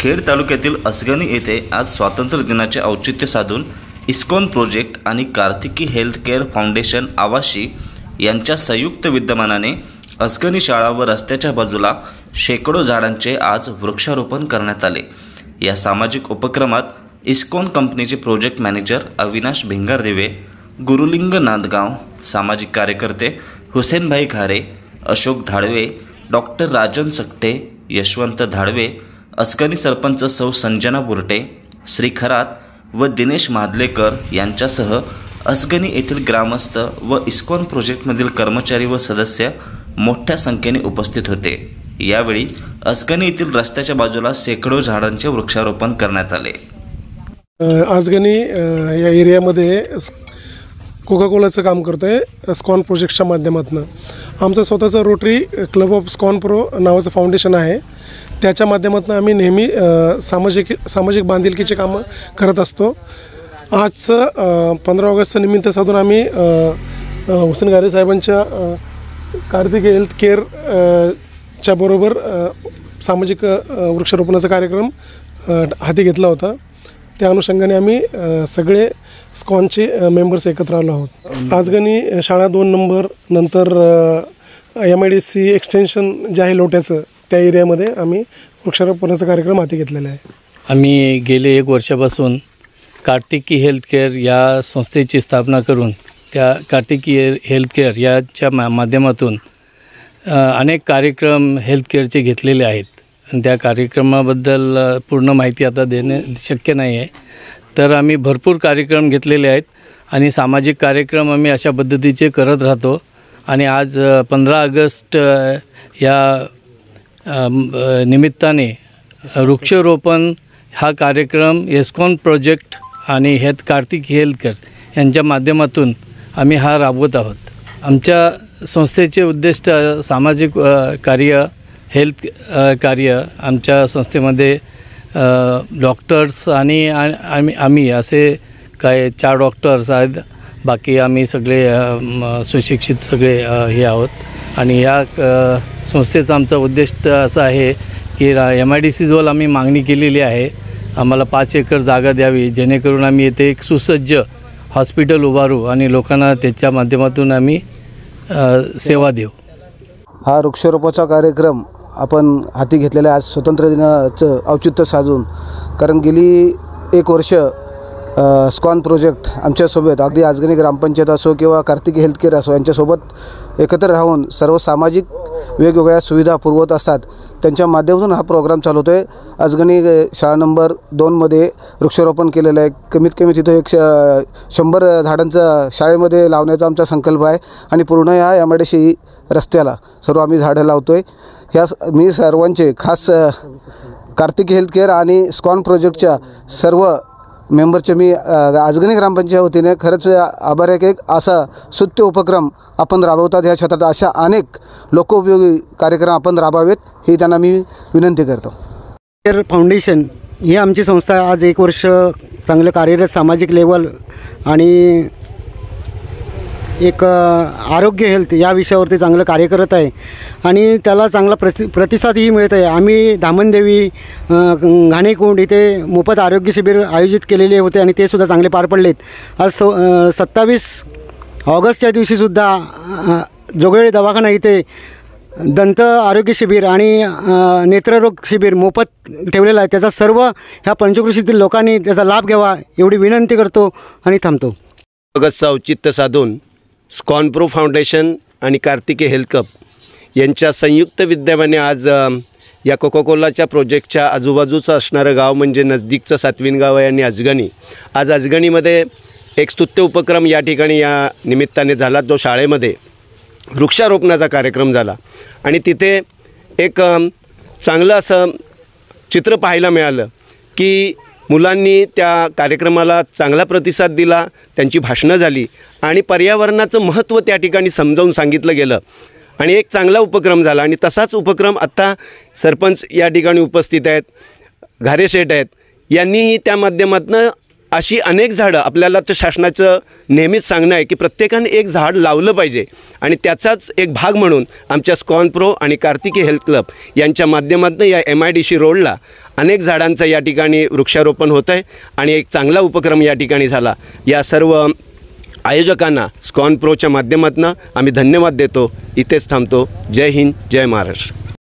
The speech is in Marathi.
खेड तालुक्यातील असगणी येथे आज स्वातंत्र्य दिनाचे औचित्य साधून इस्कॉन प्रोजेक्ट आणि कार्तिकी हेल्थ केअर फाउंडेशन आवाशी यांच्या संयुक्त विद्यमानाने असगणी शाळा व रस्त्याच्या बाजूला शेकडो झाडांचे आज वृक्षारोपण करण्यात आले। या सामाजिक उपक्रमात इस्कॉन कंपनीचे प्रोजेक्ट मॅनेजर अविनाश भिंगारदेवे, गुरुलिंग नांदगाव, सामाजिक कार्यकर्ते हुसेनभाई खारे, अशोक धाडवे, डॉक्टर राजन सकटे, यशवंत धाडवे, असगणी सरपंच सौ संजना बुरटे, श्री खरात व दिनेश मादलेकर यांच्यासह असगणी येथील ग्रामस्थ व इस्कॉन प्रोजेक्टमधील कर्मचारी व सदस्य मोठ्या संख्येने उपस्थित होते। यावेळी असगणी येथील रस्त्याच्या बाजूला शेकडो झाडांचे वृक्षारोपण करण्यात आले। असगणी या एरियामध्ये कोका कोलाचं काम करतोय स्कॉन प्रोजेक्टच्या माध्यमातून। आमचं स्वतःचं रोटरी क्लब ऑफ स्कॉन प्रो नावाचं फाउंडेशन आहे। त्याच्या माध्यमातून आम्ही नेहमी सामाजिक बांधिलकीचे कामं करत असतो। आजचं 15 ऑगस्टचं निमित्त साधून आम्ही हुसेन गारे साहेबांच्या कार्तिकी हेल्थ केअर च्या बरोबर सामाजिक वृक्षारोपणाचा कार्यक्रम हाती घेतला होता। त्या अनुषंगाने आम्ही सगळे स्कॉनचे मेंबर्स एकत्र आलो आहोत। असगणी शाळा 2 नंबर नंतर MIDC एक्सटेन्शन जे आहे लोट्याचं त्या एरियामध्ये आम्ही वृक्षारोपणाचा कार्यक्रम हाती घेतलेला आहे। आम्ही गेले 1 वर्षापासून कार्तिकी हेल्थ केअर या संस्थेची स्थापना करून त्या कार्तिकी हेल्थ केअर याच्या माध्यमातून अनेक कार्यक्रम हेल्थ केअरचे घेतलेले आहेत आणि त्या कार्यक्रमाबद्दल पूर्ण माहिती आता देणे शक्य नाही आहे। तर आम्ही भरपूर कार्यक्रम घेतलेले आहेत आणि सामाजिक कार्यक्रम आम्ही अशा पद्धतीचे करत राहतो आणि आज 15 ऑगस्ट या निमित्ताने वृक्षारोपण हा कार्यक्रम इस्कॉन प्रोजेक्ट आणि कार्तिकी हेल्थ केअर यांच्या माध्यमातून आम्ही हा राबवत आहोत। आमच्या संस्थेचे उद्दिष्ट सामाजिक कार्य, हेल्थ कार्य। आमच्या संस्थेमध्ये डॉक्टर्स आणि आम्ही असे काय 4 डॉक्टर्स आहेत, बाकी आम्ही सगळे सुशिक्षित सगळे हे आहोत। आणि या संस्थेचं आमचं उद्दिष्ट असं आहे की MIDC जवळ आम्ही मागणी केलेली आहे, आम्हाला 5 एकर जागा द्यावी, जेणेकरून आम्ही येथे एक सुसज्ज हॉस्पिटल उभारू आणि लोकांना त्याच्या माध्यमातून आम्ही सेवा देऊ। हा वृक्षारोपणाचा कार्यक्रम आपण हाती घेतलेला आहे आज स्वातंत्र्य दिनाचं औचित्य साधून। कारण गेली 1 वर्ष स्कॉन प्रोजेक्ट आमच्यासोबत अगदी असगणी ग्रामपंचायत असो किंवा कार्तिकी हेल्थ केअर असो यांच्यासोबत एकत्र राहून सर्व सामाजिक वेगवेगळ्या सुविधा पुरवत असतात। त्यांच्या माध्यमातून हा प्रोग्राम चालू होतो आहे। असगणी शाळा नंबर 2मध्ये वृक्षारोपण केलेलं आहे। कमीत कमी तिथं 100 झाडांचा शाळेमध्ये लावण्याचा आमचा संकल्प आहे आणि पूर्ण या MIDC रस्त्याला सर्व आम्ही झाडं लावतो आहे। ह्या मी सर्वांचे खास कार्तिकी हेल्थ केअर आणि स्कॉन प्रोजेक्टच्या सर्व मेंबरचे मी असगणी ग्रामपंचायत वतीने खरंच आभार आहे की एक असा स्तुत्य उपक्रम आपण राबवतात। या क्षेत्रात अशा अनेक लोकोपयोगी कार्यक्रम आपण राबवावेत ही त्यांना मी विनंती करतो। केअर फाउंडेशन ही आमची संस्था आज 1 वर्ष चांगलं कार्यरत सामाजिक लेवल आणि एक आरोग्य हेल्थ या विषयावरती चांगलं कार्य करत आहे आणि त्याला चांगला प्रतिसादही मिळत आहे। आम्ही धामणदेवी, घाणेकुंड इथे मोफत आरोग्य शिबिर आयोजित केलेले होते आणि ते सुद्धा चांगले पार पडलेत। आज 27 ऑगस्टच्या दिवशीसुद्धा जोगळे दवाखाना इथे दंत आरोग्य शिबिर आणि नेत्ररोग शिबिर मोफत ठेवलेलं आहे। त्याचा सर्व ह्या पंचक्रोशीतील लोकांनी त्याचा लाभ घ्यावा एवढी विनंती करतो आणि थांबतो। ऑगस्टचं औचित्य साधून स्कॉन प्रो फाउंडेशन आणि कार्तिकी हेल्थ कप यांच्या संयुक्त विद्यमाने आज या कोका कोलाच्या प्रोजेक्टच्या आजूबाजूचं असणारं गाव म्हणजे नजदीकचं सातवीन गाव आहे आणि असगणी। आज असगणीमध्ये एक स्तुत्य उपक्रम या ठिकाणी या निमित्ताने झाला, जो शाळेमध्ये वृक्षारोपणाचा कार्यक्रम झाला आणि तिथे एक चांगलं असं चित्र पाहायला मिळालं की मुलांनी त्या कार्यक्रमाला चांगला प्रतिसाद दिला, त्यांची भाषणं झाली आणि पर्यावरणाचं महत्त्व त्या ठिकाणी समजावून सांगितलं गेलं आणि एक चांगला उपक्रम झाला। आणि तसाच उपक्रम आत्ता सरपंच या ठिकाणी उपस्थित आहेत, घारे शेठ आहेत, यांनीही त्या माध्यमातून अशी अनेक झाडं आपल्याला तर शासनाचं नेहमीच सांगणं आहे की प्रत्येकाने एक झाड लावलं पाहिजे आणि त्याचाच एक भाग म्हणून आमच्या स्कॉनप्रो आणि कार्तिकी हेल्थ क्लब यांच्या माध्यमातून या MIDC रोडला अनेक झाडांचं या ठिकाणी वृक्षारोपण होतं आहे आणि एक चांगला उपक्रम या ठिकाणी झाला. या सर्व आयोजकांना स्कॉनप्रोच्या माध्यमातून आम्ही धन्यवाद देतो. इथेच थांबतो. जय हिंद, जय महाराष्ट्र.